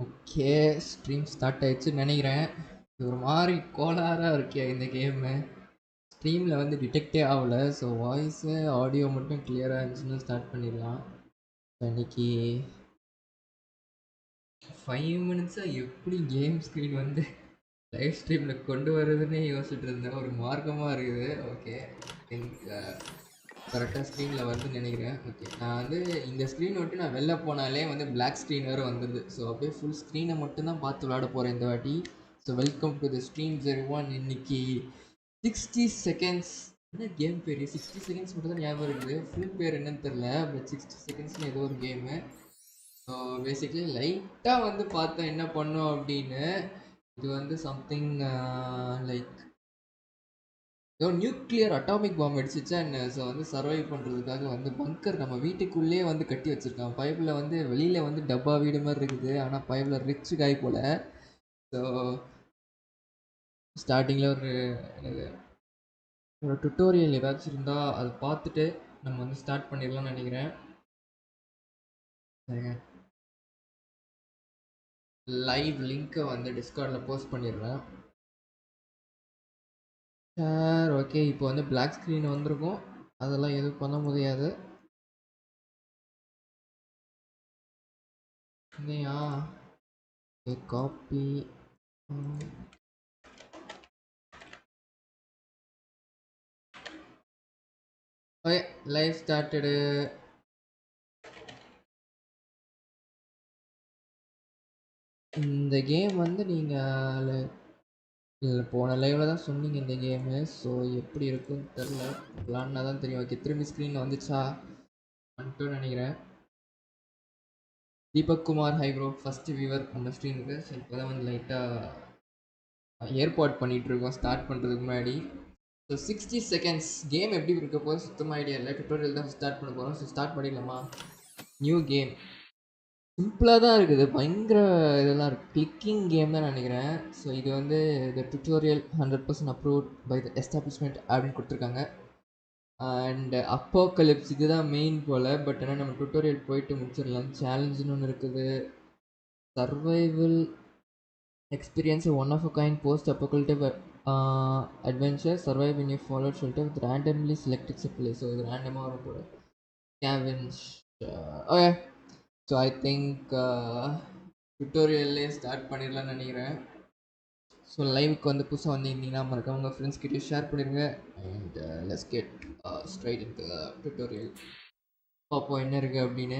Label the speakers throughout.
Speaker 1: Okay. Stream start ஆயிடுச்சுன்னு நினைக்கிறேன். இது ஒரு மாதிரி கோளாறாக இருக்கே இந்த கேமு. ஸ்ட்ரீமில் வந்து டிடெக்டே ஆகல. ஸோ வாய்ஸு ஆடியோ மட்டும் கிளியராக இருந்துச்சுன்னா ஸ்டார்ட் பண்ணிடலாம். இன்னைக்கு 5 மினிட்ஸாக எப்படி கேம் ஸ்க்ரீன் வந்து லைவ் ஸ்ட்ரீமில் கொண்டு வரதுன்னே யோசிச்சுட்டு இருந்தேன். ஒரு மார்க்கமாக இருக்குது. ஓகே, திங்க் கரெக்டாக ஸ்க்ரீனில் வருதுன்னு நினைக்கிறேன். ஓகே, நான் வந்து இந்த ஸ்க்ரீன் விட்டு நான் வெளில போனாலே வந்து பிளாக் ஸ்க்ரீன் வேறு வந்துடுது. ஸோ அப்படியே ஃபுல் ஸ்க்ரீனை மட்டும்தான் பார்த்து விளாட போகிறேன் இந்த வாட்டி. So welcome to the stream 01. இன்னைக்கு 60 செகண்ட்ஸ். என்ன கேம் பேர்? 60 செகண்ட்ஸ் மட்டும் தான் ஞாபகம் இருக்குது. ஃபுல் பேர் என்னன்னு தெரில. பட் 60 செகண்ட்ஸ்னு ஏதோ ஒரு கேமு. ஸோ பேசிக்லி லைட்டாக வந்து பார்த்தேன் என்ன பண்ணோம் அப்படின்னு. இது வந்து சம்திங் லைக் ஏதோ நியூக்ளியர் அட்டாமிக் பாம் அடிச்சிச்சா என்ன. ஸோ வந்து சர்வை பண்ணுறதுக்காக வந்து பங்கர் நம்ம வீட்டுக்குள்ளேயே வந்து கட்டி வச்சுருக்கான். பைப்பில் வந்து வெளியில் வந்து டப்பா வீடு மாதிரி இருக்குது. ஆனால் பைப்பில் ரிச் காய் போல். ஸோ ஸ்டார்டிங்கில் ஒரு டுட்டோரியல் ஏதாச்சும் இருந்தால் அதை பார்த்துட்டு நம்ம வந்து ஸ்டார்ட் பண்ணிடலாம்னு நினைக்கிறேன். சரிங்க, லைவ் லிங்க்கை வந்து டிஸ்கார்டில் போஸ்ட் பண்ணிடுறேன். சார் ஓகே, இப்போ வந்து பிளாக் ஸ்க்ரீன் வந்திருக்கும். அதெல்லாம் எதுவும் பண்ண முடியாது. இல்லையா? காப்பி. Okay, live started. இந்த கேம் வந்து நீங்கள் போன லைவில் தான் சொன்னீங்க இந்த கேமு. ஸோ எப்படி இருக்குன்னு தெரில. விளாட்னா தான் தெரியும். ஓகே, திரும்பி ஸ்க்ரீனில் வந்துச்சா வந்துட்டு நினைக்கிறேன். Deepak Kumar hi bro, first viewer அந்த ஸ்க்ரீனுக்கு. ஸோ இப்போ தான் வந்து லைட்டாக ஏற்பாடு பண்ணிகிட்ருக்கோம் ஸ்டார்ட் பண்ணுறதுக்கு முன்னாடி. ஸோ 60 செகண்ட்ஸ் கேம் எப்படி இருக்க போது சுத்தமாக ஐடியா இல்லை. டுட்டோரியல் தான் ஸ்டார்ட் பண்ண போகிறோம். ஸோ ஸ்டார்ட் பண்ணிடலாமா? New game. சிம்பிளாக தான் இருக்குது. பயங்கர இதெல்லாம் இருக்குது. கிளிக்கிங் கேம் தான் நினைக்கிறேன். ஸோ இது வந்து the tutorial 100% approved by the establishment அப்படின்னு கொடுத்துருக்காங்க. அண்ட் அப்போகலிப்ஸ் இதுதான் மெயின் போல். பட் ஆனால் நம்ம டுட்டோரியல் போயிட்டு முடிச்சிடலாம். சேலஞ்சுன்னு ஒன்று இருக்குது. Survival experience one of a kind post apocalyptic adventure survive in you fallout shelter with randomly selected supply. So இது ரேண்டமாக வரும் போல. Scavenge. Okay, so I think டுட்டோரியல்லே ஸ்டார்ட் பண்ணிடலாம்னு நினைக்கிறேன். ஸோ லைவுக்கு வந்து புதுசாக வந்திருந்தீங்கன்னா மறக்காம உங்கள் ஃப்ரெண்ட்ஸ் கிட்டே ஷேர் பண்ணிடுங்க. And let's get straight into tutorial. பார்ப்போம் என்ன இருக்குது அப்படின்னு.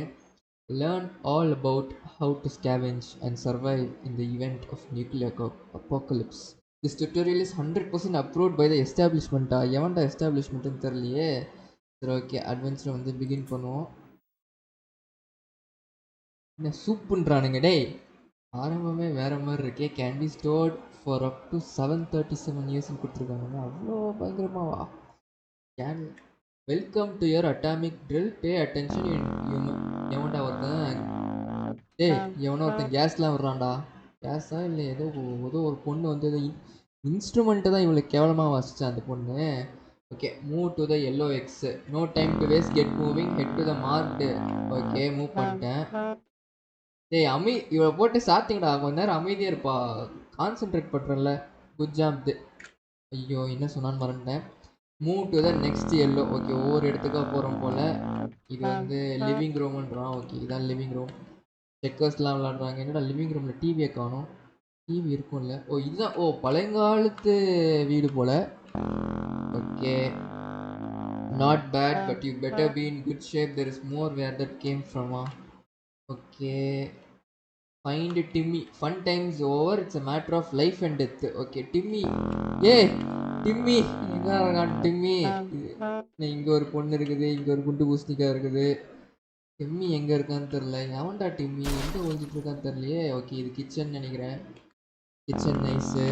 Speaker 1: Learn all about how to scavenge and survive in the event of nuclear apocalypse. This tutorial is 100% approved by the எஸ்டாப்ளிஷ்மெண்ட்டா? எவன்டா எஸ்டாப்ளிஷ்மெண்ட்டுன்னு தெரியலையே. சரி ஓகே, அட்வென்ச்சரை வந்து பிகின் பண்ணுவோம். என்ன சூப்புன்றானுங்க டேய். ஆரம்பமே வேறு மாதிரி இருக்கே. Can be stored for up to 737 இயர்ஸ்னு கொடுத்துருக்காங்க. அவ்வளோ பயங்கரமாவா? Can welcome to your atomic drill, pay attention. எவன்டா ஒருத்தன் டேய், எவனோ ஒருத்தன் கேஸ்லாம் விட்றான்டா. கேஸா இல்லை ஏதோ ஏதோ ஒரு பொண்ணு வந்து இன்ஸ்ட்ருமெண்ட்டை தான் இவளுக்கு கேவலமாக வாசிச்சா அந்த பொண்ணு. Okay, move to the yellow X. No time to waste, get moving, head to the marked. Okay, move பண்ணிட்டேன். டேய் இவளை போட்டு சாத்திங்கடா. கொஞ்ச நேரம் அமைதியாக இருப்பா. கான்சென்ட்ரேட் பண்ணுறேன்ல. Good job. ஐயோ, என்ன சொன்னான்னு மறந்துட்டேன். Move to the next yellow. Okay, ஒவ்வொரு இடத்துக்காக போகிறோம் போல். இது வந்து லிவிங் ரூம்ன்றான். ஓகே, இதான் லிவிங் ரூம். செக்கர்ஸ்லாம் விளாட்றாங்க. என்னடா லிவிங் ரூமில் டிவியை காணும். டிவி இருக்கும்ல. ஓ இதுதான். ஓ பழங்காலத்து வீடு போல். Okay, not bad but you better be in good shape. There is more where that came from. Okay, find Timmy. Fun times over, it's a matter of life and death. Okay, Timmy. ஏ Timmy எங்கே இருக்கான் Timmy? இங்கே ஒரு பொண்ணு இருக்குது, இங்கே ஒரு குண்டு பூசணிக்காய் இருக்குது. டிம்மி எங்கே இருக்கான்னு தெரில. எவன்டா டிம்மி எங்கே ஒழிஞ்சிட்டு இருக்கான்னு தெரியலையே. ஓகே, இது கிச்சன் நினைக்கிறேன். Kitchen nice.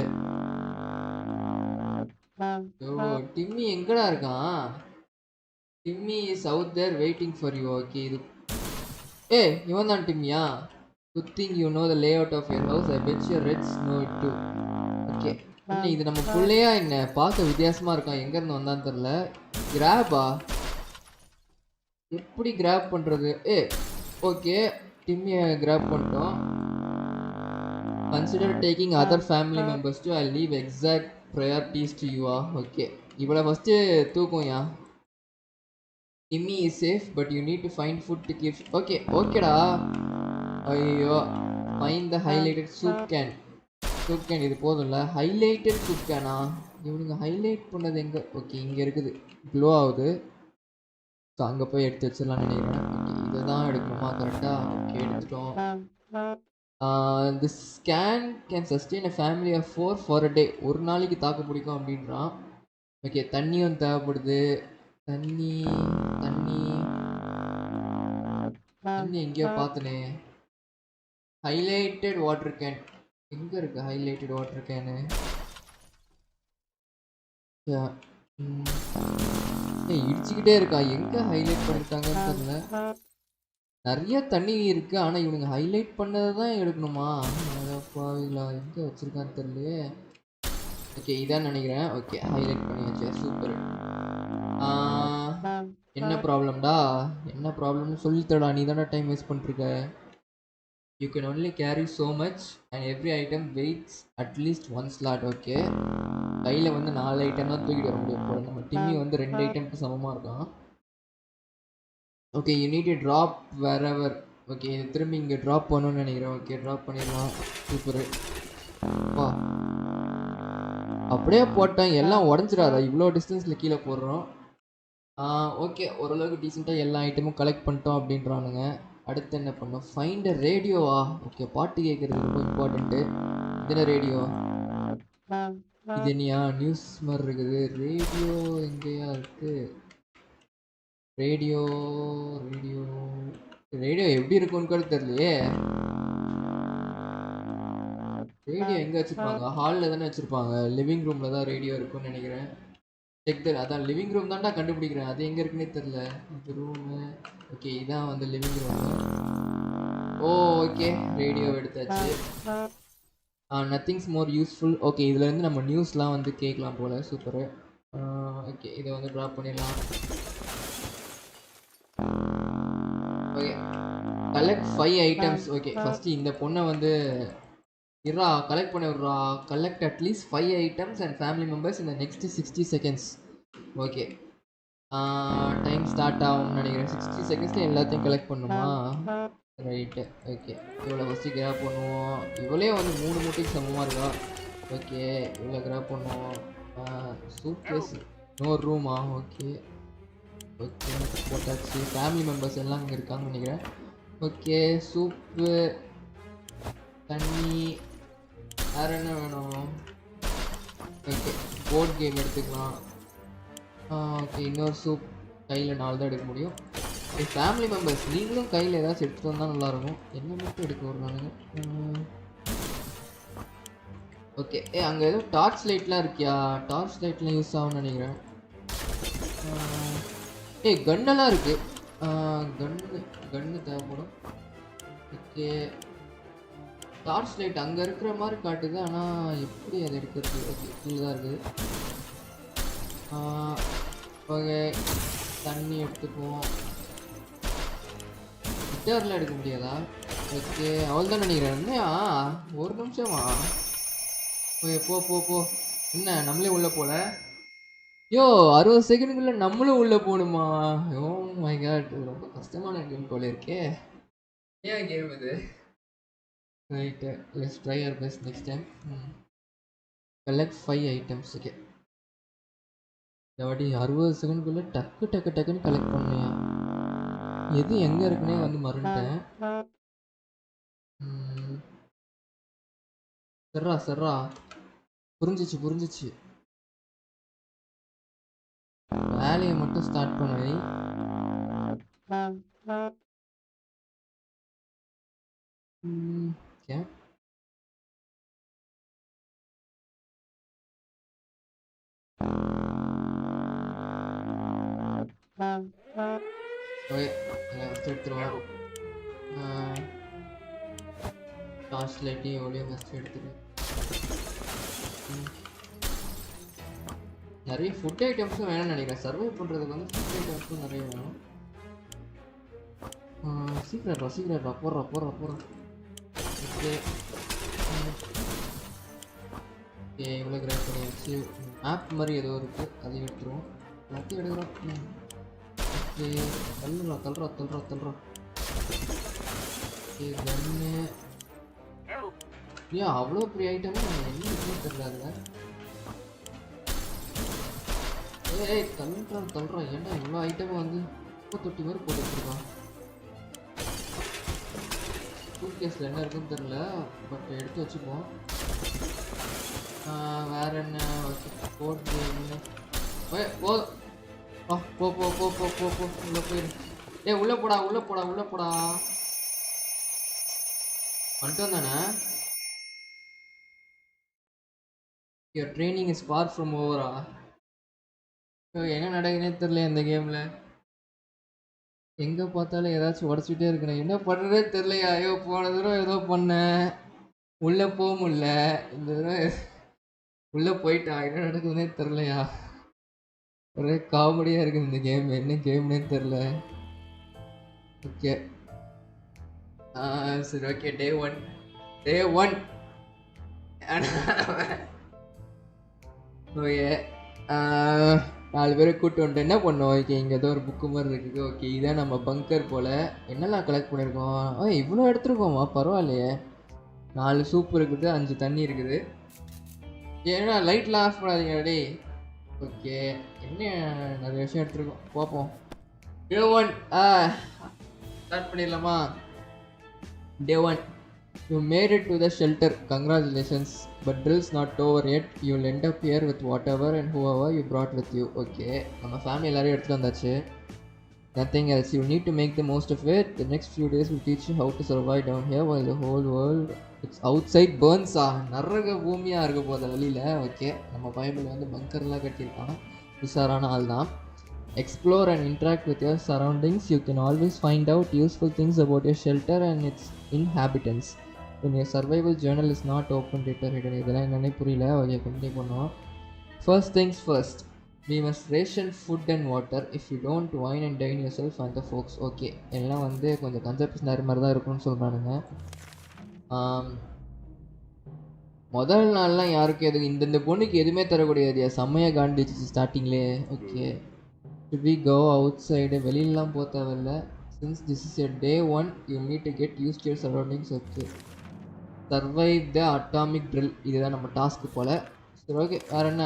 Speaker 1: ஓ டிம்மி எங்கடா இருக்கான்? Timmy is out there waiting for you. Okay, இது இவன் தான் டிம்மியா? Good thing you know the layout of your house. I bet your Reds know it too. Okay, என்ன இது நம்ம பிள்ளையா என்ன? பார்க்க வித்தியாசமாக இருக்கான். எங்கேருந்து வந்தான்னு தெரில. கிராபா? எப்படி கிராப் பண்ணுறது? ஓகே, டிம்மியை கிராப் பண்ணிட்டோம். Consider taking other family members to I leave exact priorities to you okay இவ்வளோ first தூக்கும்யா Timmy is safe, but you need to find food to keep. Okay, okayடா. ஐயோ find the highlighted soup can. soup can இது போதும்ல. highlighted soup can இவனுங்க highlight பண்ணது எங்க? Okay இங்க இருக்குது. Glow ஆகுது. ஸோ அங்கே போய் எடுத்து வச்சிடலாம்னு நினைக்கிறேன். ஓகே இதை தான் எடுக்கணுமா கரெக்டாக? ஓகே எடுத்துட்டோம். This can sustain a family of 4 for a day. ஒரு நாளைக்கு தாக்கு பிடிக்கும் அப்படின்றான். ஓகே தண்ணியும் தேவைப்படுது. தண்ணி தண்ணி தண்ணி எங்கேயோ பார்த்தனே. ஹைலைட்டட் வாட்டர் கேன் எங்க இருக்கு? ஹைலைட்டட் வாட்டர் கேனு இடிச்சுக்கிட்டே இருக்கா. எங்க ஹைலைட் பண்ணிருக்காங்கன்னு தெரியல. நிறைய தண்ணி இருக்கு ஆனா இவனுங்க ஹைலைட் பண்ணதை தான் எடுக்கணுமா? பாவிங்களா எங்க வச்சிருக்கான்னு தெரியலையே. ஓகே இதான் நினைக்கிறேன். ஓகே ஹைலைட் பண்ணி வச்சேன். சூப்பர். என்ன ப்ராப்ளம்டா? என்ன ப்ராப்ளம்னு சொல்லித்தடா. நீ தானே டைம் வேஸ்ட் பண்ணிருக்க. You can only carry so much and every item weights at least 1 slot. Okay கையில் வந்து 4 ஐட்டம் தான் தூக்கிட்டு வர முடியும் போல. நம்ம டிம்மி வந்து 2 ஐட்டம்க்கு சமமாக இருக்கான். Okay you need drop wherever. Okay இது திரும்பி இங்கே ட்ராப் பண்ணணும்னு நினைக்கிறேன். ஓகே ட்ராப் பண்ணிடலாம். சூப்பரு. வா அப்படியே போட்டேன். எல்லாம் உடஞ்சிடாதா? இவ்வளோ டிஸ்டன்ஸில் கீழே போடுறோம். ஓகே ஓரளவுக்கு டீசெண்டாக எல்லா ஐட்டமும் கலெக்ட் பண்ணிட்டோம் அப்படின்றானுங்க. அடுத்து என்ன பண்ணோம்? ஃபைண்ட் ரேடியோவா? ஓகே பாட்டு கேட்குறது ரொம்ப இம்பார்ட்டண்ட்டு. இதில் ரேடியோ இது என்னையா நியூஸ் மாதிரி இருக்குது. ரேடியோ எங்கேயா இருக்குது? ரேடியோ ரேடியோ ரேடியோ எப்படி இருக்குன்னு கூட தெரியலையே. ரேடியோ எங்கே வச்சுருப்பாங்க? ஹாலில் தானே வச்சுருப்பாங்க. லிவிங் ரூமில் தான் ரேடியோ இருக்குன்னு நினைக்கிறேன். செக்தர் அதான் லிவிங் ரூம் தான்டா கண்டுபிடிக்கிறேன். அது எங்கே இருக்குன்னே தெரில. இந்த ரூமு. ஓகே இதான் வந்து லிவிங் ரூம். ஓ ஓகே ரேடியோ எடுத்தாச்சு. நத்திங்ஸ் மோர் யூஸ்ஃபுல். ஓகே இதுலேருந்து நம்ம நியூஸ்லாம் வந்து கேட்கலாம் போல். சூப்பரு. ஓகே இதை வந்து ட்ராப் பண்ணிடலாம். Okay collect 5 items. Okay first இந்த பொண்ணை வந்து இருறா கலெக்ட் பண்ணி விட்றா. Collect at least 5 items and family members இந்த next 60 seconds. Okay time start ஆகும்னு நினைக்கிறேன். 60 செகண்ட்ஸில் எல்லாத்தையும் கலெக்ட் பண்ணுமா? ரைட்டு. ஓகே இவ்வளோ ஃபஸ்ட்டு கிராப் பண்ணுவோம். இவ்வளே வந்து 3 மூட்டைக்கு சமமாக இருக்கா. ஓகே இவ்வளோ கிராப் பண்ணுவோம். சூட் கேஸ் இன்னொரு ரூமா? ஓகே ஓகே போட்டாச்சு. ஃபேமிலி மெம்பர்ஸ் எல்லாம் இங்கே இருக்காங்கன்னு நினைக்கிறேன். ஓகே சூப்பு தண்ணி வேறு என்ன வேணும்? ஓகே போர்ட் கேம் எடுத்துக்கலாம். ஓகே இன்னொரு சூப். கையில் 4 தான் எடுக்க முடியும். ஃபேமிலி மெம்பர்ஸ் நீங்களும் கையில் ஏதாச்சும் எடுத்துகிட்டு வந்தால் நல்லாயிருக்கும். என்ன மட்டும் எடுக்க வருவானுங்க. ஓகே அங்கே ஏதோ டார்ச் லைட்லாம் இருக்கியா? டார்ச் லைட்லாம் யூஸ் ஆகும்னு நினைக்கிறேன். கன்னெல்லாம் இருக்குது. கன்னு தேவைப்படும். ஓகே டார்ச் லைட் அங்கே இருக்கிற மாதிரி காட்டுது. ஆனால் எப்படி அதை எடுக்கிறது? ஓகே கீழே தான் இருக்குது. ஓகே தண்ணி எடுத்துக்குவோம். கிட்டாரில் எடுக்க முடியாதா? ஓகே அவள் தான் நினைக்கிறேன். என்னையா ஒரு நிமிஷமா? ஓகே போ போ போ. என்ன நம்மளே உள்ளே போல? யோ 60 செகண்டுக்குள்ளே நம்மளும் உள்ளே போகணுமா? ஓ மை காட் ரொம்ப கஷ்டமான கேம் போல இருக்கே. ஏன் கேம் இது? Right let's try our best next time. Collect 5 items. Okay இந்த வாட்டி 60 செகண்டுக்குள்ளே டக்கு டக்கு டக்குன்னு கலெக்ட் பண்ணலையா? எது எங்கே இருக்குன்னே வந்து மறந்துட்டேன். சர்ரா புரிஞ்சிச்சு. வேலையை மட்டும் ஸ்டார்ட் பண்ணி ஓகே எடுத்துருவோம். டார்ச் லைட்டையும் எவ்வளோ ஃபஸ்ட்டு எடுத்துரு. நிறைய ஃபுட் ஐட்டம்ஸும் வேணும்னு நினைக்கிறேன். சர்வை பண்ணுறதுக்கு வந்து ஃபுட் ஐட்டம்ஸும் நிறைய வேணும். சீக்கிரம் போடுறா. ஓகே ஓகே இவ்வளோ கிராப் பண்ணியாச்சு. மேப் மாதிரி ஏதோ இருக்குது, அதையும் எடுத்துருவோம். எல்லாத்தையும் எடுக்கிறோம். ஓகே தள்ளுறோம். ஓகே கன்னு. ஏன் அவ்வளோ பெரிய ஐட்டம் என்ன இருக்குன்னு தெரியல அதில். ஏய் தள்ளுறான். ஏன்டா இவ்வளோ ஐட்டம் வந்து குப்பை தொட்டி மாதிரி போட்டு வச்சிருக்கான். சூட் கேஸில் என்ன இருக்குன்னு தெரில, பட் எடுத்து வச்சுப்போம். வேற என்ன போட்டு போதும். போ உள்ள போயிரு. உள்ள போடா வந்துட்டு வந்தானே. Your training is for from ஓவரா. என்ன நடக்குதுன்னே தெரியல இந்த கேம்ல. எங்க பார்த்தாலும் ஏதாச்சும் உடச்சிட்டே இருக்கணும். என்ன பண்றதே தெரியலையா. ஐயோ போன தடவை ஏதோ பண்ணேன், உள்ள போக முடியல. இந்த தடவை உள்ள போயிட்டா, என்ன நடக்குதுன்னே தெரியலையா. ஒரே காமெடியா இருக்குது இந்த கேம். என்ன கேம்னே தெரியல. ஓகே சரி ஓகே டே ஒன் ஓகே 4 பேரை கூப்பிட்டு வந்துட்டு என்ன பண்ணோம். ஓகே இங்கே ஏதோ ஒரு புக்கு மாதிரி இருக்குது. ஓகே இதான் நம்ம பங்கர் போல். என்னெல்லாம் கலெக்ட் பண்ணியிருக்கோம். இவ்வளோ எடுத்துருக்கோமா, பரவாயில்லையே. 4 சூப் இருக்குது, 5 தண்ணி இருக்குது. ஏன்னா லைட்லாம் ஆஃப் பண்ணாதீங்க டே. ஓகே என்ன நிறைய விஷயம் எடுத்துருக்கோம், பார்ப்போம். டே 1 ஸ்டார்ட் பண்ணிடலாமா. Day 1. You made it to the shelter. Congratulations. But drill's not over yet. You'll end up here with whatever and whoever you brought with you. Okay. நம்ம ஃபேமிலி எல்லாரையும் எடுத்துகிட்டு வந்தாச்சு. Nothing else. You need to make the most of it. The next few days will teach you how to survive down here while the whole world it's outside burns. நரக பூமியாக இருக்க போகுது வெளியில். Okay நம்ம Bible வந்து பங்கர்லாம் கட்டியிருக்கான். உஷாரான ஆள் தான். Explore and interact with your surroundings. You can always find out useful things about your shelter and its inhabitants. When your survival journal is not open, hidden. இதெல்லாம் என்னன்னே புரியல. ஓகே கண்டினியூ பண்ணுவோம். First things first, we must ration food and water. If you don't, wine and dine yourself and the folks. Okay எல்லாம் வந்து கொஞ்சம் conservation மாதிரி தான் இருக்கும்னு சொல்கிறானுங்க. முதல் நாள்லாம் யாருக்கும் எதுவும் இந்த பொண்ணுக்கு எதுவுமே தரக்கூடியது. செம்மையாக காண்டிச்சு ஸ்டார்டிங்லேயே. Okay should we go outside? வெளியிலலாம் போக தேவையில்ல. since this is a day 1 you need to get used to your surroundings. okay survive the atomic drill. இதுதான் நம்ம டாஸ்க் போல. சரி ஓகே வேற என்ன.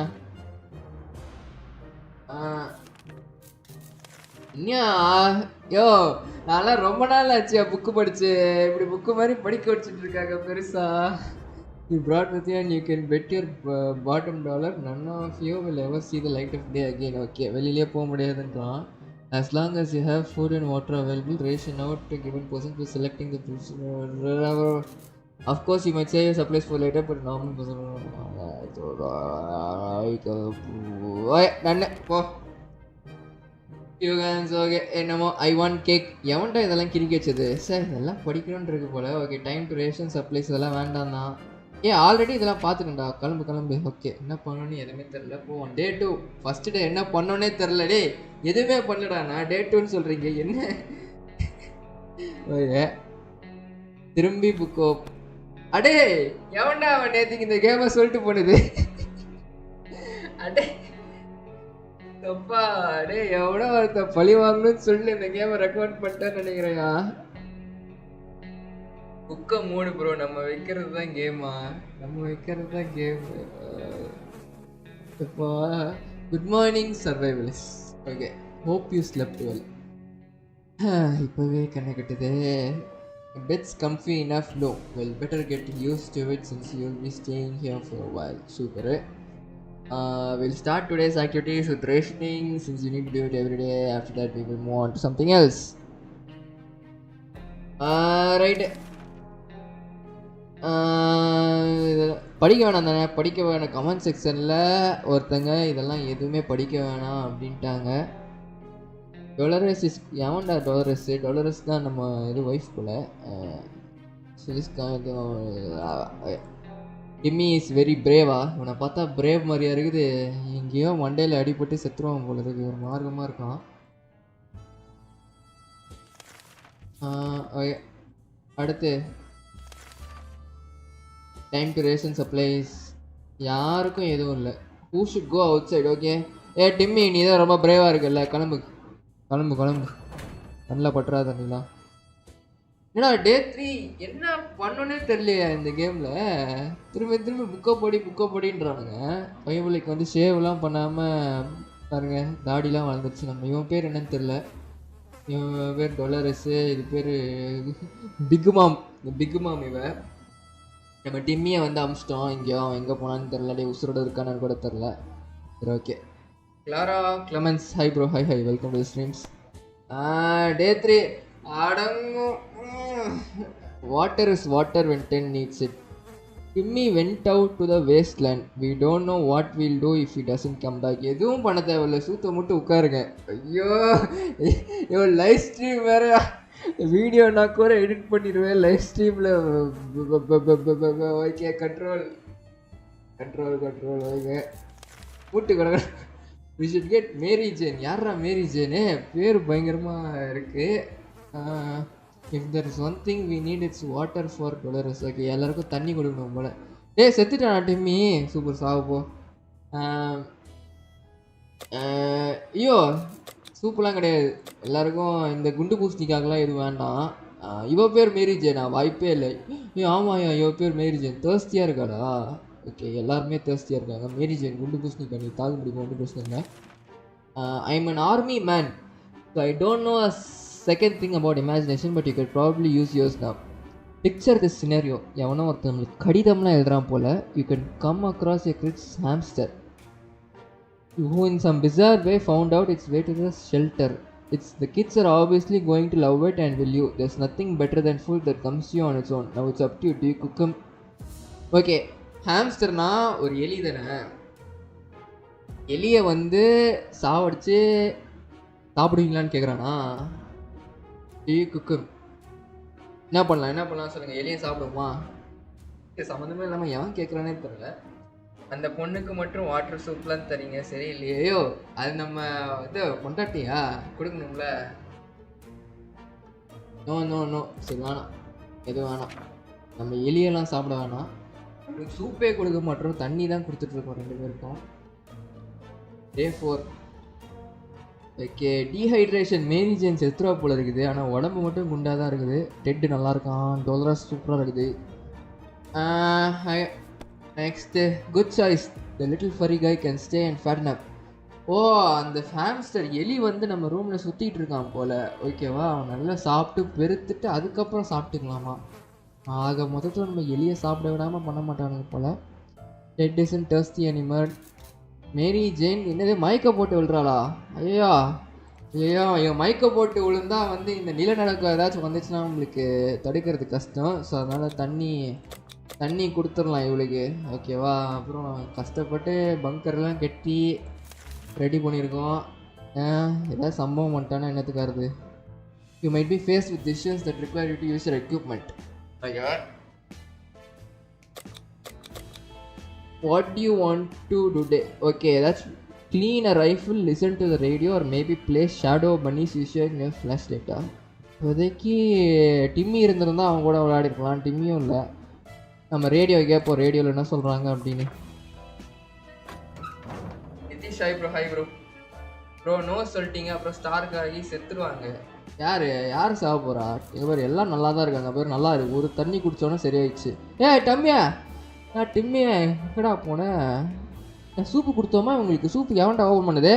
Speaker 1: யோ நான்லாம் ரொம்ப நாள் ஆச்சு புக்கு படிச்சு. இப்படி புக்கு மாதிரி படிக்க வச்சுட்டு இருக்காங்க பெருசா. You brought with you and you can bet your bottom dollar none of you will ever see the light of day again. Okay வெளியிலே போக முடியாதுன்றான். As long as you have food and water available, ration out to given person for selecting the of course you might say your supplies for later, but normal person நன்னு போ யூகன்ஸ். Okay என்னமோ I want cake. எவன்டா இதெல்லாம் கிரிக்கி வச்சது. Sir இதெல்லாம் படிக்கணும்னு இருக்கு போல. Okay time to ration supplies இதெல்லாம் வேண்டாம் தான். ஆல்ரெடி இதெல்லாம் பார்த்துக்கண்டா. கிளம்பு. ஓகே என்ன பண்ணணும்னு எதுவுமே தெரில. போவோம். டே 2 ஃபஸ்ட்டு டே என்ன பண்ணோன்னே தெரில. டே எதுவுமே பண்ணலடா. நான் டே 2ன்னு சொல்கிறீங்க என்ன. ஓகே திரும்பி புக்கோ. அடே எவன்டா அவன் நேற்றுக்கு இந்த கேமை சொல்லிட்டு போனது. அடே தப்பா. அடே எவ்வளோ ஒருத்த பழி வாங்கணும்னு சொல்லி இந்த கேமை ரெக்கமெண்ட் பண்ணிட்டேன்னு நினைக்கிறேயா. புக்கை மூடு ப்ரோ. நம்ம வைக்கிறது தான் கேமா. கேம். இப்போ good morning survivals. Okay hope you slept well. இப்போவே கண்ணை கட்டுது. Beds comfy enough. No well better get used to it since you will be staying here for a while. Super. We'll start today's activities with rationing since you need to do it every day. After that we will move on to something else. Right. படிக்க வேணாம் தானே. படிக்க வேணாம். Comment செக்ஷனில் ஒருத்தங்க இதெல்லாம் எதுவுமே படிக்க வேணாம் அப்படின்ட்டாங்க. டொலரஸ் இஸ் எவன்டா டொலரஸ் தான் நம்ம இது ஒய்ஃப் போல். டிம்மி இஸ் வெரி பிரேவா. இவனை பார்த்தா பிரேவ் மாதிரியா இருக்குது. எங்கேயோ மண்டையில் அடிபட்டு செத்துருவான் போல இருக்கு. ஒரு மார்க்கமாக இருக்கான். அடுத்து டைம் டு ரேஷன் சப்ளைஸ். யாருக்கும் எதுவும் இல்லை. Who should go outside? Okay. Timmy நீ தான் ரொம்ப பிரேவாக இருக்குல்ல, கிளம்பு கிளம்பு கிளம்பு. கண்ணில் பட்டுறா தண்ணிலாம். ஏன்னா டே 3 என்ன பண்ணுன்னே தெரியலையா இந்த கேமில். திரும்ப திரும்ப புக்கை படின்றானுங்க. பையன் வந்து ஷேவ்லாம் பண்ணாமல் பாருங்க, தாடிலாம் வளர்ந்துருச்சு. நம்ம இவன் பேர் என்னன்னு தெரில. இவன் பேர் டொலரஸு, இது பேர் பிக்குமாம். இந்த பிக்குமாம் இவன். நம்ம டிம்மியை வந்து அமிச்சிட்டோம். இங்கே அவன் எங்கே போனான்னு தெரில. டே உசுரோட இருக்கானு கூட தெரில. சரி okay. Clara Clemens, hi bro. Hi welcome to streams. Day 3 அடங்கும். Water is water when 10 needs it. Timmy went out to the wasteland. We don't know what we'll do if he doesn't come back. எதுவும் பண்ண தேவையில்ல, சூத்த மட்டும் உட்காருங்க. ஐயோ ஐயோ, live stream வேற. Video நான் கூட எடிட் பண்ணிடுவேன் லைவ் ஸ்ட்ரீமில். Okay, control okay. கூட்டு கிடக்க. we should get Mary Jane. யாரா மேரி ஜேனு? பேர் பயங்கரமாக இருக்குது. if there is one thing we need, it's water for Dolores. Okay, எல்லாருக்கும் தண்ணி கொடுக்கணும் போல. செத்துட்டானா டிம்மி? சூப்பர், சாவப்போ. ஐயோ, சூப்பர்லாம் கிடையாது. எல்லாருக்கும் இந்த குண்டு பூசணிக்காகலாம் எதுவும் வேண்டாம். இவ பேர் மேரி ஜேனா? வாய்ப்பே இல்லை. ஆமாம், இவ பேர் மேரி ஜேன். தேர்ஸ்டியாக இருக்காடா? ஓகே, எல்லாருமே தேர்ஸ்டியாக இருக்காங்க. மேரி ஜேன் குண்டு பூசணிக்கா, நீ தாக்கு முடியும், ஒன்றும் பிரச்சனை இல்லை. I'm an army man, so I don't know a second thing about imagination, but you could probably use yours now. Picture this scenario. எவனோ ஒருத்தன் நம்மளுக்கு கடிதம்லாம் எழுதுறான் போல. You can come across a Chris hamster who in some bizarre way found out its way to the shelter. The kids are obviously going to love it and will you. There's nothing better than food that comes to you on its own. Now it's up to you. Do you cook them? Okay, ஹாம்ஸ்டர்னா ஒரு எலி தானே. எலியை வந்து சாவடிச்சு சாப்பிடுவீங்களான்னு கேட்குறானா? Tea குக்கு என்ன பண்ணலாம் சொல்லுங்கள். எலியை சாப்பிடுமா? சம்மந்தமே இல்லாமல் எவன் கேட்குறானே தெரியல. அந்த பொண்ணுக்கு மட்டும் வாட்டர் சூப்லாம் தரீங்க, சரி இல்லையோ? அது நம்ம இது கொண்டாட்டியா கொடுக்கணும்ல. நோ சரி, வேணாம், எதுவும் வேணாம். நம்ம எலியெல்லாம் சாப்பிட வேணாம். சூப்பே கொடுக்க மாட்டோம், தண்ணி தான் கொடுத்துட்ருக்கோம் 2 பேருக்கும். Day 4. Okay, dehydration. Mary Jane செத்துருவா போல இருக்குது, ஆனால் உடம்பு மட்டும் குண்டாக தான் இருக்குது. டெட்டு நல்லா இருக்கான், டொலரஸ் சூப்பராக இருக்குது. Next, good choice. The little furry guy can stay and fatten up. Oh, அந்த ஹாம்ஸ்டர் எலி வந்து நம்ம ரூமில் சுற்றிட்டு இருக்கான் போல். ஓகேவா, அவன் நல்லா சாப்பிட்டு பெருத்துட்டு அதுக்கப்புறம் சாப்பிட்டுக்கலாமா? ஆக மொத்தத்தில் நம்ம எலியை சாப்பிட விடாமல் பண்ண மாட்டானுங்க போல். Ted is in thirsty animal. Mary Jane என்னது மயக்க போட்டு விழுறாளா? ஐயோ, மயக்க போட்டு விழுந்தா வந்து இந்த நிலநடுக்கம் ஏதாச்சும் வந்துச்சுன்னா உங்களுக்கு தடுக்கிறது கஷ்டம். ஸோ அதனால் தண்ணி கொடுத்துடலாம் இவளுக்கு. ஓகேவா, அப்புறம் கஷ்டப்பட்டு பங்கர்லாம் கட்டி ரெடி பண்ணியிருக்கோம். ஏதாவது சம்பவம் பண்ணிட்டானா என்னத்துக்காருது? You might be face with issues that require you to use your equipment. ஓகேவா, what do you want to do today? Okay, that's clean a rifle, listen to the radio, or maybe play Shadow Bunnies using your flashlight. இப்போதைக்கு Timmy இருந்திருந்தா அவங்க கூட விளையாடிருக்கலாம். டிம்மியும் இல்லை. நம்ம radio கேட்போம், ரேடியோவில் என்ன சொல்கிறாங்க அப்படின்னு. நிதிஷ் ஹாய் ப்ரோ நோ சொல்லிட்டீங்க, அப்புறம் ஸ்டார்க் ஆகி செத்துருவாங்க. யார் சாக போகிறா? இவர் எல்லாம் நல்லா தான் இருக்காங்க. பேர் நல்லா இருக்கு. ஒரு தண்ணி குடித்தோன்னே சரியாயிடுச்சு. டம்மியா, டிம்மி எங்கடா போனேன்? சூப்பு கொடுத்தோமா உங்களுக்கு? சூப்பு எவன்டா ஓப்பன் பண்ணுது?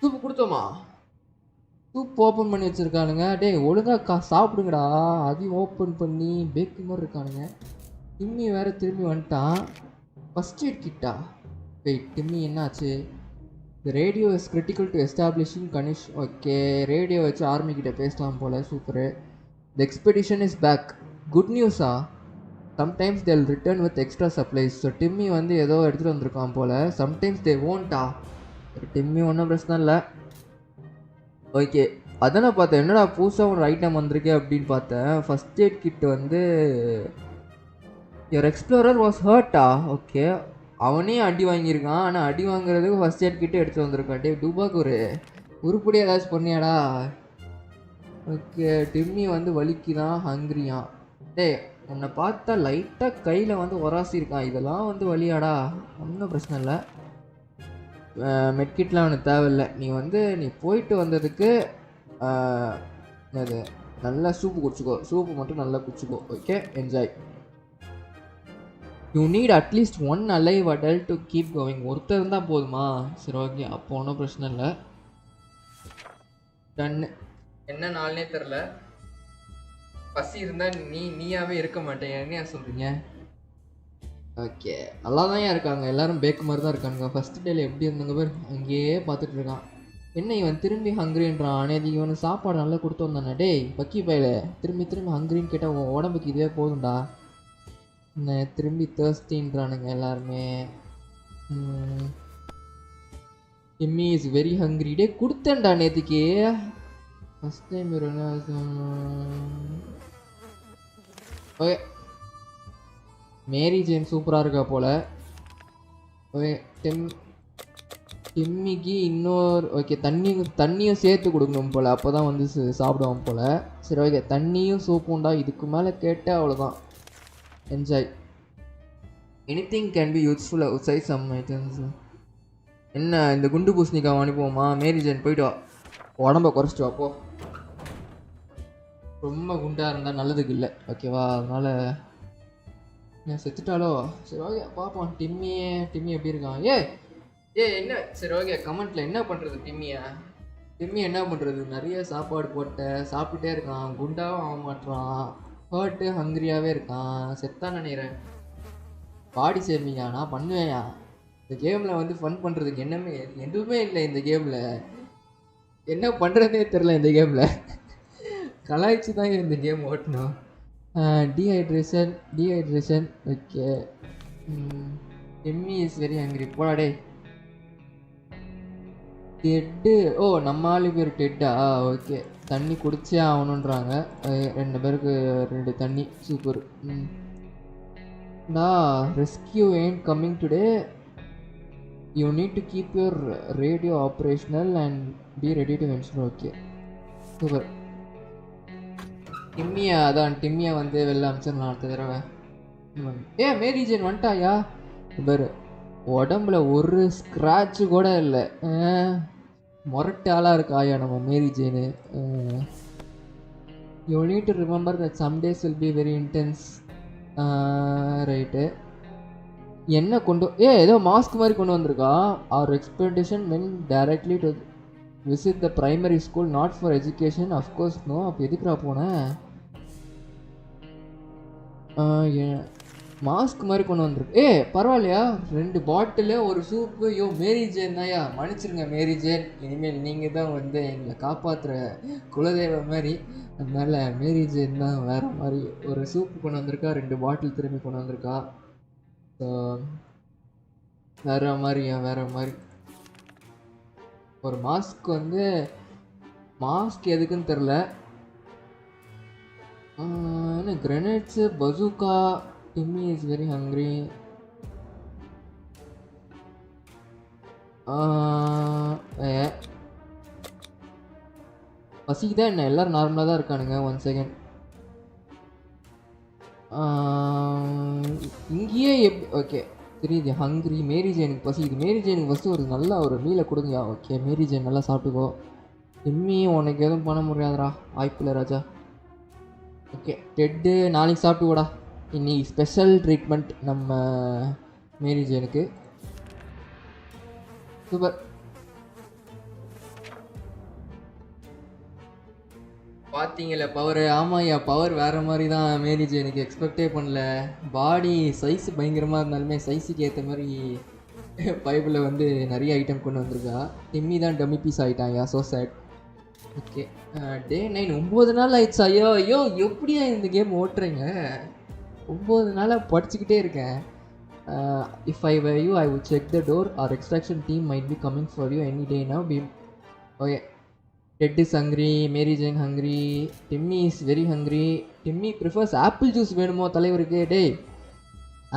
Speaker 1: சூப்பு கொடுத்தோமா? சூப் ஓப்பன் பண்ணி வச்சுருக்கானுங்க. ஒழுங்காக சாப்பிடுங்கடா. அதையும் ஓப்பன் பண்ணி பேக்கு மாதிரி இருக்கானுங்க. டிம்மி வேறு திரும்பி வந்துட்டான். ஃபஸ்ட் எய்ட் கிட்டா? டிம்மி என்னாச்சு? The radio is critical to establishing கனிஷ். ஓகே, ரேடியோ வச்சு ஆர்மி கிட்ட பேசலாம் போல். Super. The expedition is back. Good நியூஸா? Sometimes they'll return with extra supplies. So Timmy வந்து ஏதோ எடுத்துகிட்டு வந்திருக்கான் போல். Sometimes they ஓன்ட்டா. டிம்மி ஒன்றும் பிரச்சனை இல்லை. ஓகே, அதானே பார்த்தேன், என்னடா புதுசாக ஒரு ஐட்டம் வந்திருக்கு அப்படின்னு பார்த்தேன். ஃபஸ்ட் எய்ட் கிட் வந்து யுவர் எக்ஸ்ப்ளோரர் வாஸ் ஹர்ட்டா? ஓகே, அவனே அடி வாங்கியிருக்கான். ஆனால் அடி வாங்குறதுக்கு ஃபஸ்ட் எய்ட் கிட்டே எடுத்து வந்திருக்கான். டூபாக்கு ஒரு உருப்படி ஏதாச்சும் பண்ணியாடா? ஓகே, டிம்மி வந்து வலிக்குதான், ஹங்கிரியான். உன்னை பார்த்தா லைட்டாக கையில் வந்து உராசி இருக்கான். இதெல்லாம் வந்து வலியாடா? ஒன்றும் பிரச்சனை இல்லை. மெட்கிட்லாம் அவனுக்கு தேவையில்லை. நீ போயிட்டு வந்ததுக்கு என்னது நல்லா சூப்பு குடிச்சிக்கோ. சூப்பு மட்டும் நல்லா குடிச்சிக்கோ. Okay, enjoy. You need at least one alive adult to keep going. ஒருத்தர் இருந்தால் போதுமா? சரி, ஓகே, அப்போ ஒன்றும் பிரச்சனை இல்லை. டன்னு. என்ன நாள்னே தெரில. பசி இருந்தால் நீயாவே இருக்க மாட்டேன். என்ன சொல்கிறீங்க? ஓகே, நல்லா தான் இருக்காங்க. எல்லாரும் பேக்கு மாதிரி தான் இருக்கானுங்க. ஃபஸ்ட் டேல எப்படி இருந்தாங்க பேர் அங்கேயே பார்த்துட்டு இருக்கான். என்ன இவன் திரும்பி ஹங்க்ரின்றான்? நேற்று இவனுக்கு சாப்பாடு நல்லா கொடுத்து வந்தானே. டேய் பக்கி பையில, திரும்பி ஹங்க்ரின்னு கேட்டால் உன் உடம்புக்கு இதுவே போதும்டா. என்ன திரும்பி தேர்ஸ்டின்றானுங்க எல்லாருமே. Emmy is very hungry. டே கொடுத்தேன்டா நேற்றுக்கு. First time okay. Mary Jane சூப்பராக இருக்கா போல். ஓகே, டிம்மிக்கு இன்னொரு ஓகே தண்ணியும் சேர்த்து கொடுக்கணும் போல். அப்போ தான் வந்து சாப்பிடுவான் போல். சரி, ஓகே, தண்ணியும் சூப்புண்டா. இதுக்கு மேலே கேட்டால் அவ்வளோதான். Enjoy. Anything can be useful outside some items. என்ன இந்த குண்டு பூசணிக்காவை அனுப்புவோமா? மேரி ஜேன் போய்ட்டு வா, உடம்ப குறைச்சிட்டு வாப்போ. ரொம்ப குண்டாக இருந்தால் நல்லதுக்கு இல்லை, ஓகேவா? அதனால் நான் செத்துட்டாலோ? சரி, ஓகே, பார்ப்போம். டிம்மி எப்படி இருக்கான்? என்ன? சரி, ஓகே, கமெண்ட்டில் என்ன பண்ணுறது? டிம்மி என்ன பண்ணுறது? நிறைய சாப்பாடு சாப்பிட்டுட்டே இருக்கான். குண்டாவும் ஆக மாட்டான். ஹர்ட்டு ஹங்க்ரியாகவே இருக்கான். செத்தான் நினைக்கிறேன். பாடி சேமிங்க நான் பண்ணுவேயா? இந்த கேமில் வந்து ஃபன் பண்ணுறதுக்கு எதுவுமே இல்லை. இந்த கேமில் என்ன பண்ணுறதே தெரில. இந்த கேமில் கலாய்ச்சி தான் இந்த கேம் ஓட்டணும். Dehydration okay. Emmy is very hungry. போடாடே. டெட்டு. ஓ, நம்ம ஆளு பேர் டெட்டா? ஓகே, தண்ணி குடிச்சே ஆகணுன்றாங்க. 2 பேருக்கு 2 தண்ணி. Super. Rescue ain't coming today. You need to keep your radio operational and be ready to venture. Okay, super. டிம்மியா வந்து வெளில அனுப்பிச்சிடலாம் அடுத்த தடவை. மேரி ஜேன் வந்துட்டாயா? பாரு, உடம்புல ஒரு ஸ்க்ராட்சு கூட இல்லை. முரட்டு ஆளாக இருக்காயா நம்ம Mary Jane. You need to remember that some days will be very intense. Right. என்ன ஏதோ மாஸ்க் மாதிரி கொண்டு வந்திருக்கா. Our expectation when directly to visit the primary school, not for education. Of course no. அப்போ எதுக்குறா போனேன்? மாஸ்க் மாதிரி கொண்டு வந்துருக்கு. பரவாயில்லையா? 2 பாட்டிலு, ஒரு சூப்பு. மேரி ஜேன் தான்யா. மன்னிச்சிருங்க மேரி ஜேன், இனிமேல் நீங்கள் தான் வந்து எங்களை காப்பாற்றுற குலதெய்வ மாதிரி. அதனால மேரி ஜேன் தான் வேறு மாதிரி. ஒரு சூப்பு கொண்டு வந்திருக்கா, 2 பாட்டில் திரும்பி கொண்டு வந்திருக்கா. ஸோ வேறு மாதிரி. ஒரு மாஸ்க் வந்து எதுக்குன்னு தெரில. என்ன grenades, bazooka. Timmy is very hungry. பசிக்குதா என்ன? எல்லோரும் நார்மலாக தான் இருக்கானுங்க. 1 செகண்ட். இங்கேயே ஓகே தெரியுது. ஹங்க்ரி. மேரி ஜேனுக்கு பசிக்குது. மேரி ஜேனுக்கு ஃபஸ்ட்டு ஒரு நல்ல ஒரு மீலை கொடுங்க. ஓகே, மேரி ஜேன் நல்லா சாப்பிட்டுக்கோ. டிம்மி உனக்கு எதுவும் பண்ண முடியாதுடா, வாய்ப்பில்லை ராஜா. ஓகே, டெட்டு நாளைக்கு சாப்பிட்டுக்கூடா. இன்னைக்கு ஸ்பெஷல் ட்ரீட்மெண்ட் நம்ம மேரி ஜேனுக்கு. சூப்பர். பார்த்தீங்களா பவர்? ஆமாய்யா, பவர் வேறு மாதிரி தான். மேரி ஜேனுக்கு எக்ஸ்பெக்டே பண்ணல. பாடி சைஸ் பயங்கரமாக இருந்தாலுமே சைஸுக்கு ஏற்ற மாதிரி பைபிளில் வந்து நிறைய ஐட்டம் கொண்டு வந்திருக்கா. டிம்மி தான் டம்மி பீஸ் ஆகிட்டான். So sad. ஓகே, டே 9 9 நாள் ஆயிடுச்சு. ஐயோ எப்படியா இந்த கேம் ஓட்டுறீங்க? 9 நாளாக படிச்சுக்கிட்டே இருக்கேன். If I were you, I would check the door. Our extraction team might be coming for you any day now. Okay. Ted is hungry. Mary Jane hungry. Timmy is very hungry. Timmy prefers apple juice வேணுமோ தலைவருக்கு? டே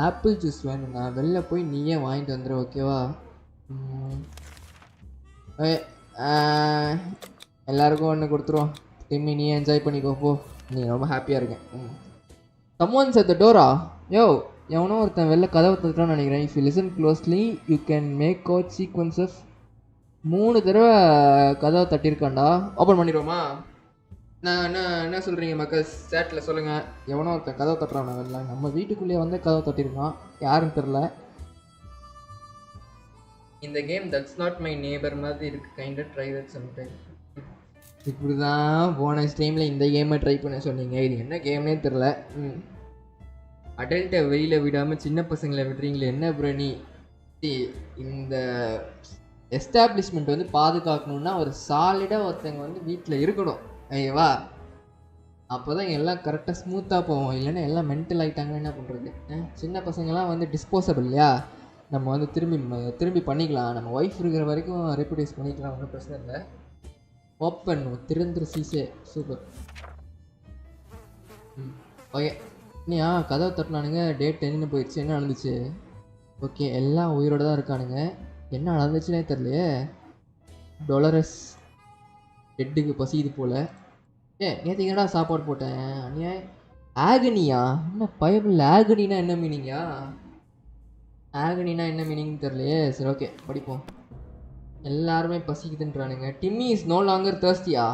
Speaker 1: apple juice வேணுங்க. வெளில போய் நீயே வாங்கிட்டு வந்துடு, ஓகேவா? Okay, எல்லாருக்கும் ஒன்று கொடுத்துருவோம். டிம்மி நீ என்ஜாய் பண்ணிக்கோ போ. நீ ரொம்ப ஹாப்பியாக இருக்கேன். someone's at the door yo எவனோ ஒருத்தன் வெளில கதவை தட்டுறான்னு நினைக்கிறேன். if you listen closely you can make out sequence of 3 தடவை கதவை தட்டியிருக்கான்டா. ஓப்பன் பண்ணிடுவோமா? நான் என்ன சொல்கிறீங்க மக்கள்? சேட்டில் சொல்லுங்கள். எவனோ ஒருத்தன் கதவை தட்டுறான் வெளில. நம்ம வீட்டுக்குள்ளேயே வந்து கதவை தட்டியிருக்கான். யாருன்னு தெரில. இந்த game that's not my neighbour மாதிரி இருக்குது. Kind try that sometime. இப்படி தான் போன ஸ்ட்ரீமில் இந்த கேமை ட்ரை பண்ண சொன்னீங்க. இது என்ன கேம்னே தெரில. அடல்ட்டை வெளியில் விடாமல் சின்ன பசங்களை விடுறீங்களே என்ன ப்ரோ நீ? இந்த எஸ்டாப்ளிஷ்மெண்ட் வந்து பாதுகாக்கணுன்னா ஒரு சாலிடாக ஒருத்தங்க வந்து வீட்டில் இருக்கணும். ஐயவா, அப்போ தான் எல்லாம் கரெக்டாக ஸ்மூத்தாக போவோம். இல்லைன்னா எல்லாம் மென்டல் ஆகிட்டாங்கன்னா என்ன பண்ணுறது? சின்ன பசங்கள்லாம் வந்து டிஸ்போசபிள் இல்லையா? நம்ம வந்து திரும்பி பண்ணிக்கலாம். நம்ம ஒய்ஃப் இருக்கிற வரைக்கும் ரெப்யூடைஸ் பண்ணிக்கலாம், ஒன்றும் பிரச்சனை இல்லை. ஓப்பன் திறந்துரு சீசே. சூப்பர். ஓகே, நீயா கதவை தட்டினானுங்க. டேட் 10 போயிடுச்சு. என்ன நடந்துச்சு? ஓகே, எல்லாம் உயிரோடு தான் இருக்கானுங்க. என்ன நடந்துச்சுன்னே தெரியலையே. டொலரஸ் டெட்டுக்கு பசிக்குது போல். நேற்று என்னடா சாப்பாடு போட்டேன்? அண்ணியா ஆகனியா? என்ன பைபிள் ஆகனினா என்ன மீனிங்கா? ஆகனினா என்ன மீனிங் தெரியலையே. சரி ஓகே, படிப்போம். எல்லாருமே பசிக்குதுன்றானுங்க. டிம்மி இஸ் நோ லாங்கர் தர்ஸ்டியா?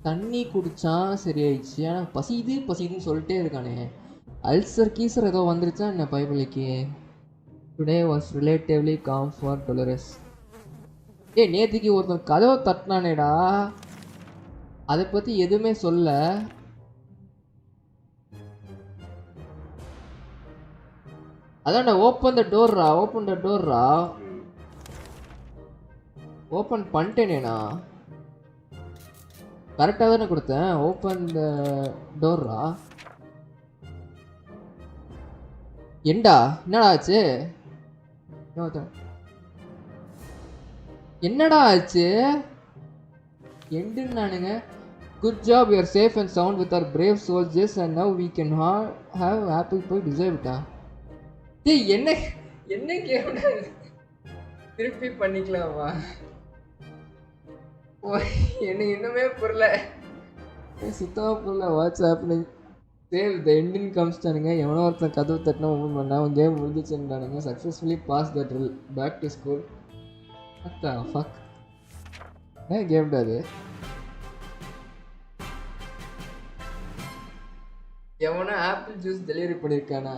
Speaker 1: தண்ணி குடித்தான் சரியாயிடுச்சு. ஆனால் பசிக்குதுன்னு சொல்லிட்டே இருக்கானே. அல்சர் கீசர் ஏதோ வந்துருச்சா என்ன பைபிளுக்கு? Today was relatively calm for Dolores. நேற்றுக்கு ஒருத்தன் கதவை தட்டினானேடா, அதை பற்றி எதுவுமே சொல்ல. அதான்டா ஓப்பன் த டோர்ரா. ஓப்பன் பண்ணிட்டேனேண்ணா. கரெக்டாக தானே கொடுத்தேன். ஓப்பன் த டோர்ரா. என்னடா ஆச்சு? என்னடா ஆச்சு? எண்டுன்னு நானுங்க. Good job, you are safe and sound with our brave soldiers and now we can have apple pie டிசர்வ்டா. என்ன கேம் திருப்பி பண்ணிக்கலாமா? எனக்கு இன்னுமே புரியல, சுத்தமாக புரியல. What's happening? சேவ் த எண்டின் கம்ஸ்டானுங்க. எவனோ ஒருத்தன் கதவு தட்டினா ஓப்பன் பண்ணா அவன் கேம் முடிஞ்சிச்சுன்றானுங்க. Successfully pass the drill back to school. Fuck என்ன கேம்டா அது? எவனோ ஆப்பிள் ஜூஸ் டெலிவரி பண்ணியிருக்கானா?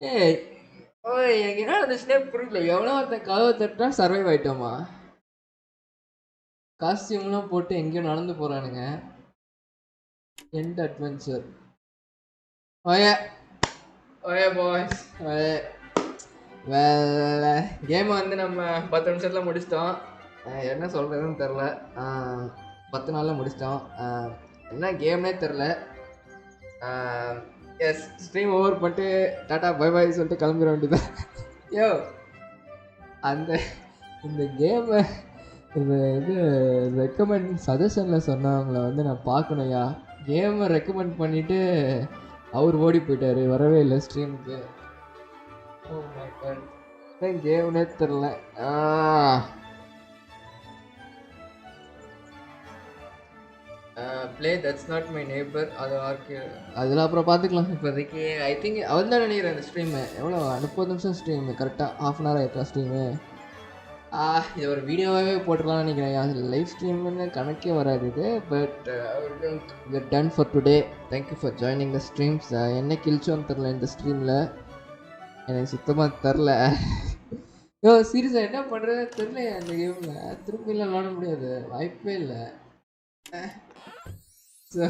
Speaker 1: எனக்கு என்ன நடந்துச்சுன்னே புரியல. எவ்வளோ ஒருத்தன் கதவை தட்டா சர்வைவ் ஆகிட்டோமா? காஸ்டியூம்லாம் போட்டு எங்கேயோ நடந்து போகிறானுங்க. End adventure. ஓயே பாய்ஸ், கேமை வந்து நம்ம 10 நிமிஷத்தில் முடிச்சிட்டோம். என்ன சொல்கிறதுன்னு தெரில. 10 நாளில் முடிச்சிட்டோம். என்ன கேம்னே தெரில. எஸ், ஸ்ட்ரீம் ஓவர் பண்ணிட்டு டாட்டா பை பாய் சொல்லிட்டு கிளம்பிட வேண்டியதான். இந்த கேமை இது ரெக்கமெண்ட் சஜஷனில் சொன்னவங்கள வந்து நான் பார்க்கணும்யா. கேமை ரெக்கமெண்ட் பண்ணிவிட்டு அவர் ஓடி போயிட்டார், வரவே இல்லை ஸ்ட்ரீமுக்கு. ஓ மை காட், கேம்னே தெரில. Play that's not my neighbour. அது அதில் அப்புறம் பார்த்துக்கலாம். இப்போதைக்கு ஐ திங்க் அவன் தான் நினைக்கிறேன். அந்த ஸ்ட்ரீமு எவ்வளோ 30 நிமிஷம் ஸ்ட்ரீமு, கரெக்டாக ½ hour ஆகிட்டா ஸ்ட்ரீமு. இது ஒரு வீடியோவாகவே போட்டுடலாம்னு நினைக்கிறேன். அது லைவ் ஸ்ட்ரீம்னு கணக்கே வராது இது. But done for today. Thank you for joining the streams. என்ன கிழிச்சோன்னு தெரில இந்த ஸ்ட்ரீமில், எனக்கு சுத்தமாக தெரில. சீரியஸாக என்ன பண்ணுறது தெரில. அந்த கேமில் திரும்பிலாம் விளாட முடியாது, வாய்ப்பே இல்லை. ஸோ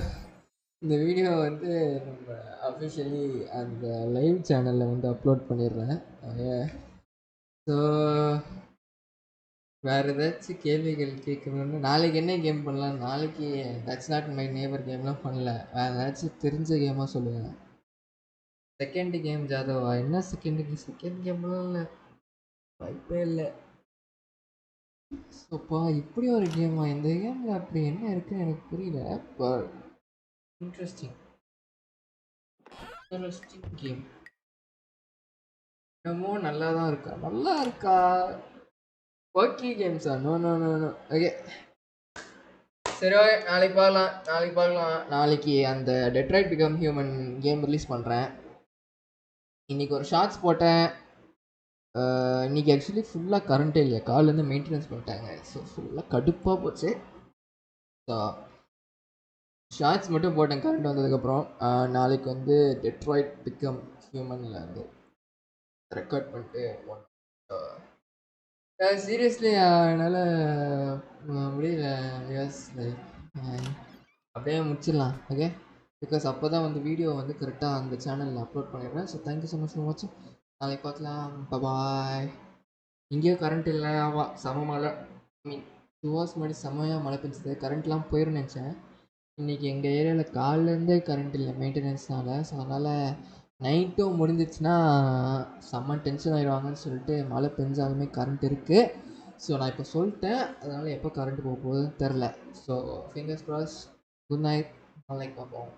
Speaker 1: இந்த வீடியோ வந்து நம்ம அஃபிஷியலி அந்த லைவ் சேனலில் வந்து அப்லோட் பண்ணிடுறேன். ஸோ வேறு ஏதாச்சும் கேள்விகள் கேட்கணும்னு, நாளைக்கு என்ன கேம் பண்ணலாம்? நாளைக்கு தட்ஸ் நாட் மை நேபர் கேம்லாம் பண்ணல. வேறு ஏதாச்சும் தெரிஞ்ச கேமாக சொல்லுங்கள். செகண்ட் கேம் ஜாதவா? என்ன செகண்ட் கேம்லாம் இல்லை, வாய்ப்பே இல்லை. ஸோப்பா இப்படி ஒரு கேமா? இந்த கேமில் அப்படி என்ன இருக்குன்னு எனக்கு புரியல. But interesting game. என்னமோ நல்லா இருக்கா? ஓகே கேம்ஸா? நோ. ஓகே, சரி ஓகே, நாளைக்கு அந்த Detroit become human game release பண்ணுறேன். இன்னைக்கு ஒரு ஷார்ட்ஸ் போட்டேன். இன்னைக்கு ஆக்சுவலி ஃபுல்லாக கரண்ட்டே இல்லையா, காலேருந்து மெயின்டெனன்ஸ் பண்ணிட்டாங்க. ஸோ ஃபுல்லாக கடுப்பாக போச்சு. ஸோ ஷார்ட்ஸ் மட்டும் போட்டேன் கரண்ட் வந்ததுக்கப்புறம். நாளைக்கு வந்து டெட்ராய்ட் பிகம் ஹியூமனில் வந்து ரெக்கார்ட் பண்ணிட்டு போனேன். சீரியஸ்லி என்னால் முடியல. எஸ் லைக் அப்படியே முடிச்சிடலாம் ஓகே, பிகாஸ் அப்போ தான் வந்து வீடியோ வந்து கரெக்டாக அந்த சேனலில் அப்லோட் பண்ணிடுறேன். So thank you so much for வாட்சிங். நாளைக்கு பார்க்கலாம். பாய். இங்கேயும் கரண்ட் இல்லை. ஆமாம், செம மழை. ஐ மீன் 2 hours முன்னாடி செம்மையாக மழை பெஞ்சது. கரண்ட்லாம் போயிடும் நினச்சேன். இன்றைக்கி எங்கள் ஏரியாவில் காலிலேருந்தே கரண்ட் இல்லை மெயின்டெனன்ஸ்னால். ஸோ அதனால் நைட்டும் முடிஞ்சிச்சுன்னா செம்ம டென்ஷன் ஆகிடுவாங்கன்னு சொல்லிட்டு மழை பெஞ்சாலுமே கரண்ட் இருக்குது. ஸோ நான் இப்போ சொல்லிட்டேன், அதனால் எப்போ கரண்ட் போக போகுதுன்னு தெரில. So fingers cross. Good night. நாளைக்கு பார்ப்போம்.